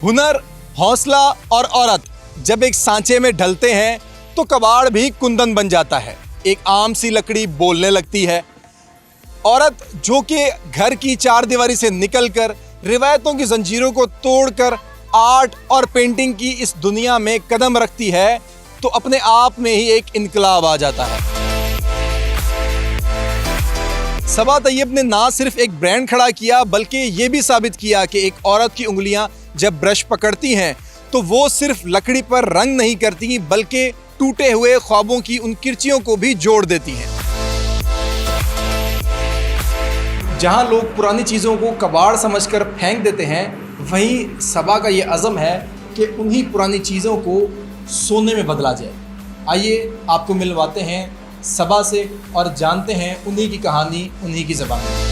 हुनर, हौसला और औरत जब एक सांचे में ढलते हैं तो कबाड़ भी कुंदन बन जाता है। एक आम सी लकड़ी बोलने लगती है। औरत जो कि घर की चारदीवारी से निकलकर रिवायतों की जंजीरों को तोड़कर आर्ट और पेंटिंग की इस दुनिया में कदम रखती है तो अपने आप में ही एक इनकलाब आ जाता है। सबा तैयब ने ना सिर्फ एक ब्रांड खड़ा किया बल्कि ये भी साबित किया कि एक औरत की उंगलियां जब ब्रश पकड़ती हैं तो वो सिर्फ लकड़ी पर रंग नहीं करती बल्कि टूटे हुए ख्वाबों की उन किरचियों को भी जोड़ देती हैं। जहां लोग पुरानी चीज़ों को कबाड़ समझकर फेंक देते हैं, वहीं सबा का ये अज़म है कि उन्हीं पुरानी चीज़ों को सोने में बदला जाए। आइए आपको मिलवाते हैं सबा से और जानते हैं उन्हीं की कहानी, उन्हीं की ज़बान में।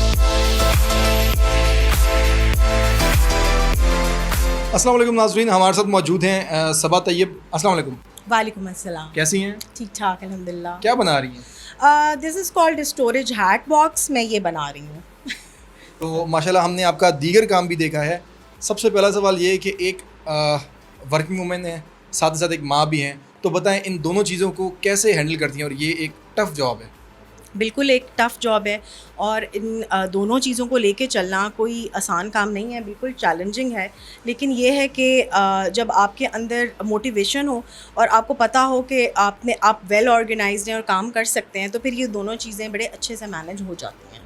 अस्सलाम वालेकुम नाज़रीन, हमारे साथ मौजूद हैं सबा तैयब। अस्सलाम वालेकुम। वालेकुम अस्सलाम। कैसी हैं? ठीक ठाक अल्हम्दुलिल्लाह। क्या बना रही हैं? This is called storage hat box. मैं ये बना रही हूँ। तो माशाल्लाह हमने आपका दीगर काम भी देखा है। सबसे पहला सवाल ये है कि एक वर्किंग वूमेन है, साथ ही साथ एक माँ भी हैं, तो बताएं इन दोनों चीज़ों को कैसे हैंडल करती हैं? और ये एक टफ़ जॉब है। बिल्कुल एक टफ़ जॉब है और इन दोनों चीज़ों को लेके चलना कोई आसान काम नहीं है, बिल्कुल चैलेंजिंग है। लेकिन ये है कि जब आपके अंदर मोटिवेशन हो और आपको पता हो कि आप वेल ऑर्गेनाइज्ड हैं और काम कर सकते हैं, तो फिर ये दोनों चीज़ें बड़े अच्छे से मैनेज हो जाती हैं।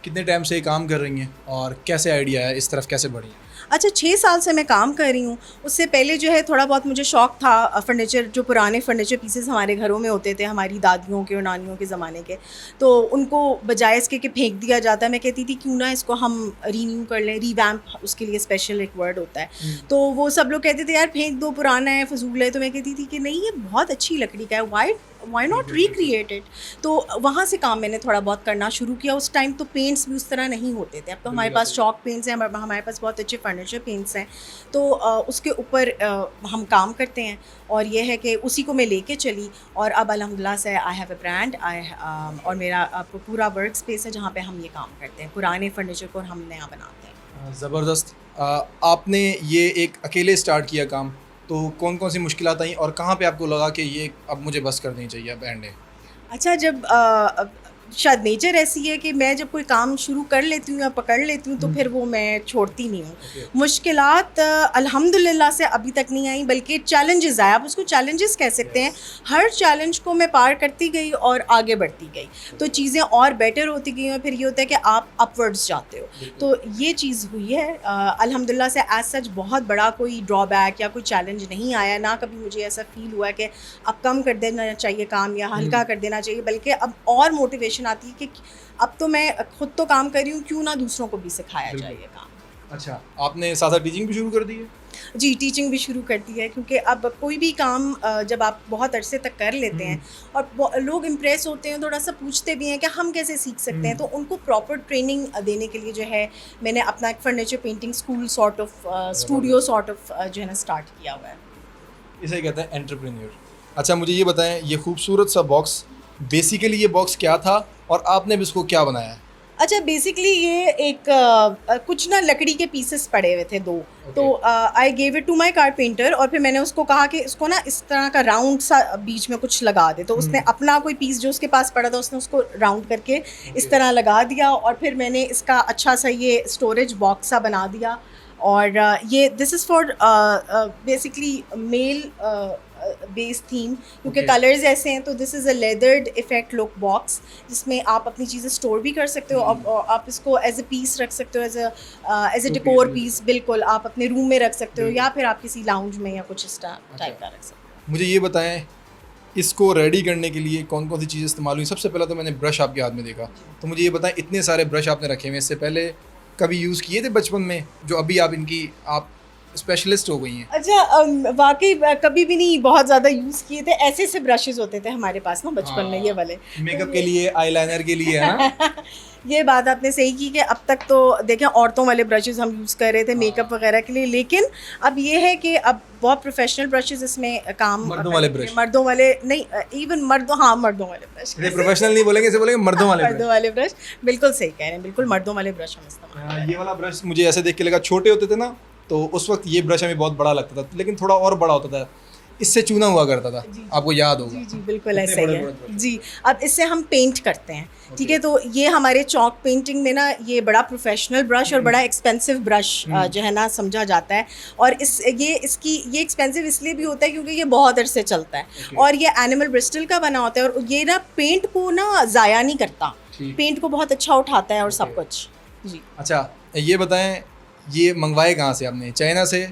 कितने टाइम से ये काम कर रही हैं और कैसे आइडिया है, इस तरफ कैसे बढ़ी हैं? अच्छा, 6 साल से मैं काम कर रही हूँ। उससे पहले जो है थोड़ा बहुत मुझे शौक़ था फर्नीचर, जो पुराने फर्नीचर पीसेस हमारे घरों में होते थे, हमारी दादियों के और नानियों के ज़माने के, तो उनको बजाय इसके कि फेंक दिया जाता है, मैं कहती थी क्यों ना इसको हम रीन्यू कर लें, रीवैम्प, उसके लिए स्पेशल एक वर्ड होता है। तो वो सब लोग कहते थे यार फेंक दो, पुराना है, फजूल है। तो मैं कहती थी कि नहीं, ये बहुत अच्छी लकड़ी का है, वाई नॉट रिक्रिएट इट। तो वहाँ से काम मैंने थोड़ा बहुत करना शुरू किया। उस टाइम तो पेंट्स भी उस तरह नहीं होते थे। अब तो हमारे पास चॉक पेंट्स हैं, हमारे पास बहुत अच्छे फर्नीचर पेंट्स हैं, तो उसके ऊपर हम काम करते हैं। और ये है कि उसी को मैं लेके चली और अब अल्हम्दुलिल्लाह से आई हैव अ ब्रांड। और मेरा पूरा वर्क स्पेस है जहाँ पे हम ये काम करते हैं, पुराने फर्नीचर को हम नया बनाते हैं। ज़बरदस्त। आपने ये एक अकेले स्टार्ट किया काम, तो कौन कौन सी मुश्किलात आई और कहाँ पे आपको लगा कि ये अब मुझे बस कर देनी चाहिए, अब एंड है? अच्छा, जब शायद नेचर ऐसी है कि मैं जब कोई काम शुरू कर लेती हूँ या पकड़ लेती हूँ तो फिर वो मैं छोड़ती नहीं हूँ। मुश्किलात अल्हम्दुलिल्लाह से अभी तक नहीं आई, बल्कि चैलेंजेस आए, आप उसको चैलेंजेस कह सकते हैं। हर चैलेंज को मैं पार करती गई और आगे बढ़ती गई, तो चीज़ें और बेटर होती गई और फिर ये होता है कि आप अपवर्ड्स जाते हो। तो ये चीज़ हुई है। अल्हम्दुलिल्लाह से एज सच बहुत बड़ा कोई ड्रॉबैक या कोई चैलेंज नहीं आया, ना कभी मुझे ऐसा फील हुआ कि अब कम कर देना चाहिए काम या हल्का कर देना चाहिए, बल्कि अब और मोटिवेशन आती है कि अब तो मैं खुद तो काम कर रही हूँ, क्यों ना दूसरों को भी सिखाया जाए ये काम। अच्छा, आपने साथ साथ टीचिंग भी शुरू कर दी है? जी, टीचिंग भी शुरू कर दी है, क्योंकि अब कोई भी काम जब आप बहुत अरसे तक कर लेते हैं और लोग इम्प्रेस होते हैं, थोड़ा सा पूछते भी हैं कि हम कैसे सीख सकते हैं, तो उनको प्रॉपर ट्रेनिंग देने के लिए जो है मैंने अपना एक furniture painting school sort of studio sort of जो है ना स्टार्ट किया हुआ है। इसे कहते हैं एंटरप्रेन्योर। अच्छा, मुझे ये बताएं, ये खूबसूरत सा बॉक्स, बेसिकली ये बॉक्स क्या था और आपने भी इसको क्या बनाया है? अच्छा, बेसिकली ये एक कुछ ना लकड़ी के पीसेस पड़े हुए थे दो, तो I gave it to my carpenter और फिर मैंने उसको कहा कि इसको ना इस तरह का राउंड सा बीच में कुछ लगा दे। तो उसने अपना कोई पीस जो उसके पास पड़ा था उसने उसको राउंड करके इस तरह लगा दिया और फिर मैंने इसका अच्छा सा ये स्टोरेज बॉक्स सा बना दिया। और ये this is for basically male base theme, क्योंकि कलर्स ऐसे हैं। तो this is a leathered effect look box, जिसमें आप अपनी चीज़ें स्टोर भी कर सकते हो और आप इसको एज अ पीस रख सकते हो, एज अ डेकोर पीस। बिल्कुल, आप अपने रूम में रख सकते हो या फिर आप किसी लाउंज में या कुछ इस टाइप का रख सकते हो। मुझे ये बताएं, इसको रेडी करने के लिए कौन कौन सी चीज़ें इस्तेमाल हुई? सबसे पहले तो मैंने ब्रश आपके हाथ में देखा, तो मुझे ये बताएं, इतने सारे ब्रश आपने रखे हुए, इससे पहले कभी यूज़ किए थे बचपन में, जो अभी आप स्पेशलिस्ट हो गई हैं? अच्छा, वाकई कभी भी नहीं बहुत ज़्यादा यूज़ किए थे। ऐसे से ब्रशेज़ होते थे हमारे पास ना बचपन में, ये वाले मेकअप के लिए, आईलाइनर के लिए, है ना? ये बात आपने सही की कि अब तक तो देखें औरतों वाले ब्रशेज़ हम यूज़ कर रहे थे मेकअप वगैरह के लिए, लेकिन अब ये है कि अब बहुत प्रोफेशनल ब्रशेज़ इसमें काम, मर्दों वाले ब्रश, मर्दों वाले नहीं, इवन मर्दों, हाँ मर्दों वाले ब्रश, प्रोफेशनल नहीं बोलेंगे, इसे बोलेंगे मर्दों वाले मर्दों वाले ब्रश। बिल्कुल सही कह रहे हैं, बिल्कुल मर्दों वाले ब्रश हम इस्तेमाल। ये वाला ब्रश मुझे ऐसे देख के लगा, छोटे होते थे ना तो उस वक्त ये ब्रश हमें बहुत बड़ा लगता था, लेकिन थोड़ा और बड़ा होता था, इससे चूना हुआ करता था, आपको याद होगा। जी जी बिल्कुल ऐसा बड़े ही है। बड़े brush। जी, अब इससे हम पेंट करते हैं, ठीक है। तो ये हमारे चौक पेंटिंग में ना ये बड़ा प्रोफेशनल ब्रश और बड़ा एक्सपेंसिव ब्रश जो है ना समझा जाता है। और ये एक्सपेंसिव इसलिए भी होता है क्योंकि ये बहुत अरसे चलता है और ये एनिमल ब्रिस्टल का बना होता है और ये ना पेंट को ना ज़ाया नहीं करता, पेंट को बहुत अच्छा उठाता है और सब कुछ। जी अच्छा, ये बताएं, ये मंगवाए कहाँ से आपने? चाइना से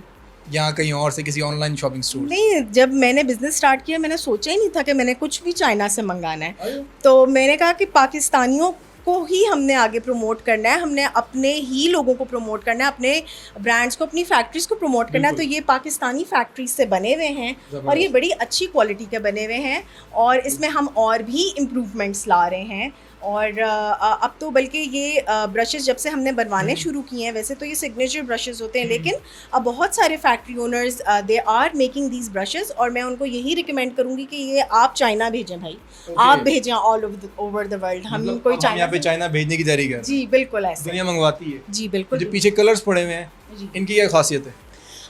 या कहीं और से, किसी ऑनलाइन शॉपिंग स्टोर? नहीं, जब मैंने बिज़नेस स्टार्ट किया मैंने सोचा ही नहीं था कि मैंने कुछ भी चाइना से मंगाना है। तो मैंने कहा कि पाकिस्तानियों को ही हमने आगे प्रमोट करना है, हमने अपने ही लोगों को प्रमोट करना है, अपने ब्रांड्स को, अपनी फैक्ट्रीज़ को प्रमोट करना है। तो ये पाकिस्तानी फैक्ट्रीज से बने हुए हैं और ये बड़ी अच्छी क्वालिटी के बने हुए हैं और इसमें हम और भी इम्प्रूवमेंट्स ला रहे हैं। और अब तो बल्कि ये ब्रशेज़ जब से हमने बनवाने शुरू किए हैं, वैसे तो ये सिग्नेचर ब्रशेज़ होते हैं, लेकिन अब बहुत सारे factory owners they are making these brushes और मैं उनको यही रिकमेंड करूँगी कि ये आप चाइना भेजें भाई, आप भेजें ऑल ओवर द वर्ल्ड। हम मतलब कोई यहाँ पे चाइना भेजने की तैयारी कर रहे हैं। जी बिल्कुल ऐसे, दुनिया मंगवाती है। जी बिल्कुल। जो पीछे कलर्स पड़े हुए हैं, इनकी क्या खासियत है?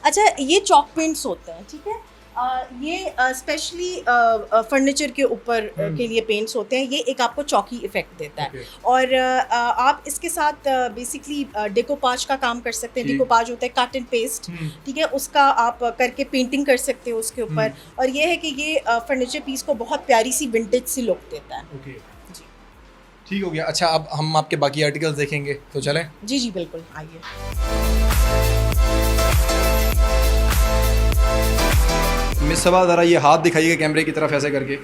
अच्छा, ये चॉक पेंट्स होते हैं, ठीक है। ये स्पेशली फर्नीचर के ऊपर के लिए पेंट्स होते हैं। ये एक आपको चौकी इफेक्ट देता है और आप इसके साथ बेसिकली डेकोपाज का काम कर सकते हैं। डेकोपाज होता है कट एंड पेस्ट, ठीक है, उसका आप करके पेंटिंग कर सकते हो उसके ऊपर। और ये है कि ये फर्नीचर पीस को बहुत प्यारी सी विंटेज सी लुक देता है। जी ठीक हो गया। अच्छा, अब हम आपके बाकी आर्टिकल्स देखेंगे, तो चलें? जी जी बिल्कुल, आइए। मिस सबा, ज़रा ये हाथ दिखाइएगा कैमरे की तरफ ऐसे करके।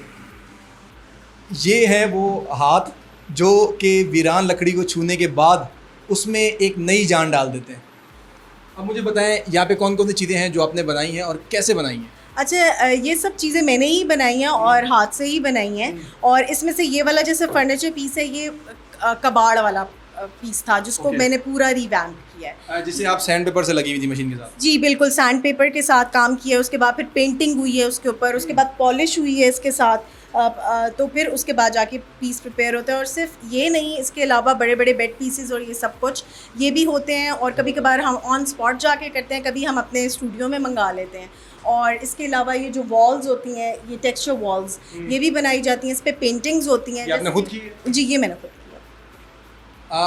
ये है वो हाथ जो कि वीरान लकड़ी को छूने के बाद उसमें एक नई जान डाल देते हैं। अब मुझे बताएं, यहाँ पे कौन कौन सी चीज़ें हैं जो आपने बनाई हैं और कैसे बनाई हैं? अच्छा, ये सब चीज़ें मैंने ही बनाई हैं और हाथ से ही बनाई हैं। और इसमें से ये वाला जैसे फर्नीचर पीस है, ये कबाड़ वाला पीस था जिसको मैंने पूरा रिवैम्प किया है, जिसे आप सैंड पेपर से लगी हुई थी मशीन के साथ। जी बिल्कुल, सैंड पेपर के साथ काम किया है। उसके बाद फिर पेंटिंग हुई है उसके ऊपर, उसके बाद पॉलिश हुई है इसके साथ। तो फिर उसके बाद जाके पीस प्रिपेयर होता है। और सिर्फ ये नहीं, इसके अलावा बड़े बड़े बेड पीसेस और ये सब कुछ ये भी होते हैं। और कभी कभार हम ऑन स्पॉट जाके करते हैं, कभी हम अपने स्टूडियो में मंगा लेते हैं। और इसके अलावा ये जो वॉल्स होती हैं, ये टेक्सचर वॉल्स, ये भी बनाई जाती हैं, इस पर पेंटिंग्स होती हैं। आपने खुद की है? जी, ये मैंने खुद किया।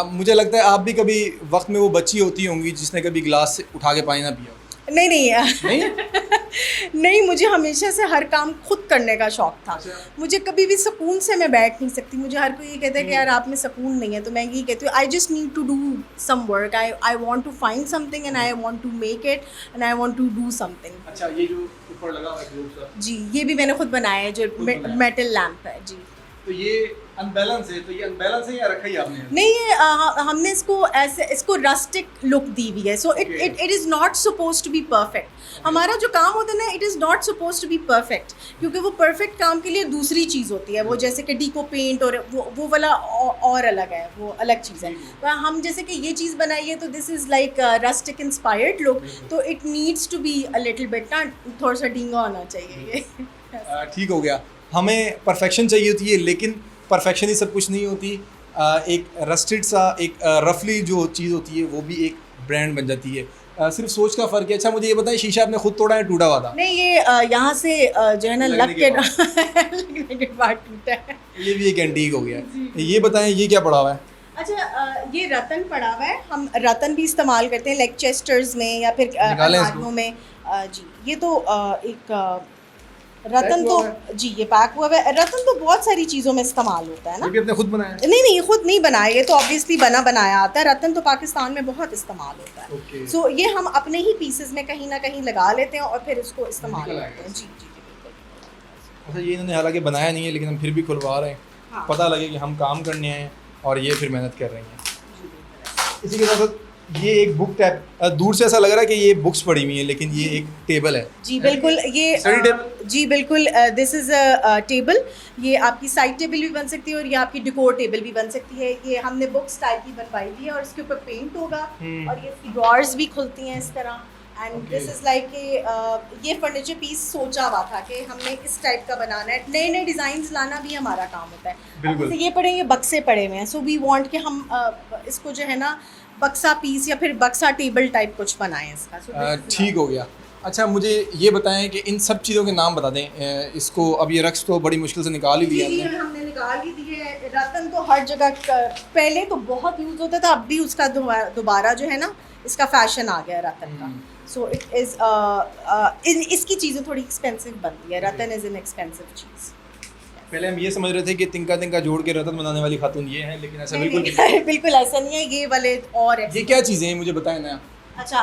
मुझे लगता है आप भी कभी वक्त में वो बच्ची होती होंगी जिसने कभी गिलास से उठा के पानी ना पिया हो। नहीं नहीं? नहीं, मुझे हमेशा से हर काम खुद करने का शौक था। मुझे कभी भी सुकून से मैं बैठ नहीं सकती। मुझे हर कोई ये कहता है कि यार आप में सुकून नहीं है, तो मैं यही कहती हूँ, I just need to do some work, I want to find something and I want to make it and I want to do something. अच्छा, ये जो ऊपर लगा हुआ है ग्लोब सा, जी, ये भी मैंने खुद बनाया है, जो मेटल लैंप है। जी, तो ये अनबैलेंस है, तो ये अनबैलेंस है या रखा ही आपने? नहीं, ये हमने इसको रस्टिक लुक दी हुई है। So it is not suppose to be perfect. हमारा जो काम होता है ना, it is not suppose to be perfect, क्योंकि वो परफेक्ट काम के लिए दूसरी चीज़ होती है। वो जैसे कि डीको पेंट और वो वाला और अलग है, वो अलग चीज़ है। तो हम जैसे कि ये चीज़ बनाई है, तो this is like rustic inspired look, तो it needs to be a little bit ना, थोड़ा सा डींगा होना चाहिए ये। ठीक हो गया। हमें परफेक्शन चाहिए होती है, लेकिन परफेक्शन ही सब कुछ नहीं होती। एक रस्टेड सा, एक रफली जो चीज़ होती है, वो भी एक ब्रांड बन जाती है। सिर्फ सोच का फ़र्क है। अच्छा, मुझे ये बताएं, शीशा आपने खुद तोड़ा है, टूटा हुआ था? नहीं, ये यहाँ से जो है ना लग के लगने के बाद टूटा है। ये भी एक एंटीक हो गया। ये बताएं, ये क्या पड़ा हुआ है? अच्छा, ये रतन पड़ा हुआ है। हम रतन भी इस्तेमाल करते हैं लाइक चेस्टर्स में या फिर अलमारियों में। जी, ये तो एक रतन तो जी, ये पैक हुआ है। रतन तो बहुत सारी चीज़ों में इस्तेमाल होता है ना। ये भी आपने खुद बनाया है? नहीं, ये खुद नहीं बनाया, ये तो ऑब्वियसली बनाया आता है। रतन तो पाकिस्तान में बहुत इस्तेमाल होता है। सो ये हम अपने ही पीसेस में कहीं ना कहीं लगा लेते हैं और फिर उसको इस्तेमाल करते हैं। जी जी जी बिल्कुल। अच्छा, ये इन्होंने हालांकि बनाया नहीं है, लेकिन हम फिर भी खुलवा रहे हैं, पता लगे कि हम काम करने आए हैं और ये फिर मेहनत कर रही हैं। इसी के साथ ये एक बुक टैप, दूर से ऐसा लग रहा है कि ये बुक्स पड़ी हुई हैं, लेकिन ये एक टेबल है। जी बिल्कुल, ये स्टडी टेबल। जी बिल्कुल, दिस इज़ अ टेबल। ये आपकी साइड टेबल भी बन सकती है और ये आपकी डिकोर टेबल भी बन सकती है। ये हमने बुक स्टाइल की बनवाई हुई है और इसके ऊपर पेंट होगा और ये ड्रॉर्स भी खुलती हैं इस तरह। एंड दिस इज़ लाइक ये फर्नीचर पीस सोचा हुआ था कि हमने इस टाइप का बनाना है, नए नए डिज़ाइंस लाना भी हमारा काम होता है। बिल्कुल। अब जैसे ये पड़े, ये बक्से पड़े हुए हैं, सो वी वांट कि हम इसको जो है ना बक्सा पीस या फिर बक्सा टेबल टाइप कुछ बनाएं इसका। ठीक हो गया। अच्छा मुझे ये बताएं कि इन सब चीज़ों के नाम बता दें। इसको अब ये रक्स तो बड़ी मुश्किल से निकाल ही लिया ये हमने। हमने निकाल ही दिए। रतन तो हर जगह पहले तो बहुत यूज़ होता था, अब भी उसका दोबारा जो है ना इसका फैशन आ गया रतन का। सो इट इज़ इसकी चीज़ें थोड़ी एक्सपेंसिव बनती है। रतन इज़ एन एक्सपेंसिव चीज़। पहले हम ये समझ रहे थे कि तिनका तिनका जोड़ के रतन बनाने वाली खातून ये है, लेकिन ऐसा बिल्कुल नहीं, बिल्कुल ऐसा नहीं है। ये वाले और ये क्या चीज़ें हैं मुझे बताएं ना। अच्छा,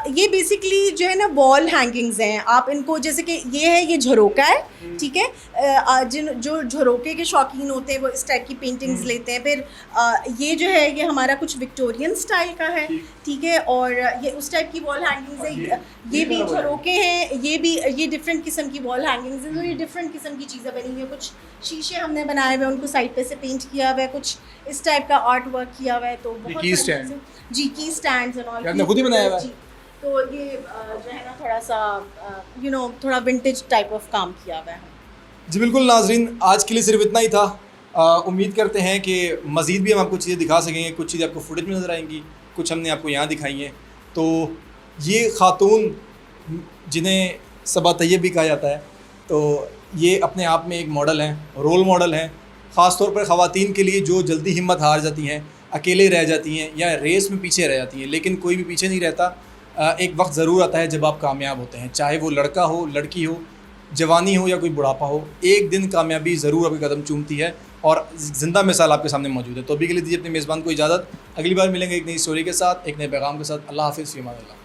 ये बेसिकली जो है ना वॉल हैंगिंग्स हैं। आप इनको जैसे कि ये है, ये झरोका है, ठीक है। जिन जो झरोके के शौकीन होते हैं वो इस टाइप की पेंटिंग्स लेते हैं। फिर ये जो है ये हमारा कुछ विक्टोरियन स्टाइल का है, ठीक है। और ये उस टाइप की वॉल हैंगिंग्स है। ये भी झरोके हैं, ये डिफरेंट किस्म की वॉल हैंगिंग्स हैं। तो ये डिफरेंट किस्म की चीज़ें बनी हुई हैं। कुछ शीशे हमने बनाए हुए हैं, उनको साइड पे से पेंट किया हुआ है, कुछ इस टाइप का आर्ट वर्क किया हुआ है। तो बहुत की सारी स्टैंड? चीज़ें- जी, की स्टैंड्स एंड ऑल आपने खुद ही बनाया हुआ है? जी। तो ये जो है ना थोड़ा सा थोड़ा विंटेज टाइप ऑफ काम किया हुआ है। जी बिल्कुल नाजरीन, आज के लिए सिर्फ इतना ही था। उम्मीद करते हैं कि मज़ीद भी हम आपको चीज़ें दिखा सकेंगे। कुछ चीज़ें आपको फुटेज में नज़र आएंगी, कुछ हमने आपको यहाँ दिखाई हैं। तो ये ख़ातून जिन्हें सबा तैयब भी कहा जाता है, तो ये अपने आप में एक मॉडल हैं, रोल मॉडल हैं। ख़ास तौर पर ख़वातीन के लिए जो जल्दी हिम्मत हार जाती हैं, अकेले रह जाती हैं या रेस में पीछे रह जाती हैं। लेकिन कोई भी पीछे नहीं रहता। एक वक्त ज़रूर आता है जब आप कामयाब होते हैं, चाहे वो लड़का हो, लड़की हो, जवानी हो या कोई बुढ़ापा हो। एक दिन कामयाबी ज़रूर आपके कदम चूमती है और ज़िंदा मिसाल आपके सामने मौजूद है। तो अभी के लिए दीजिए अपने मेज़बान को इजाज़त। अगली बार मिलेंगे एक नई स्टोरी के साथ, एक नए पैगाम के साथ। अल्लाह हाफ़िज़, फ़ी अमान अल्लाह।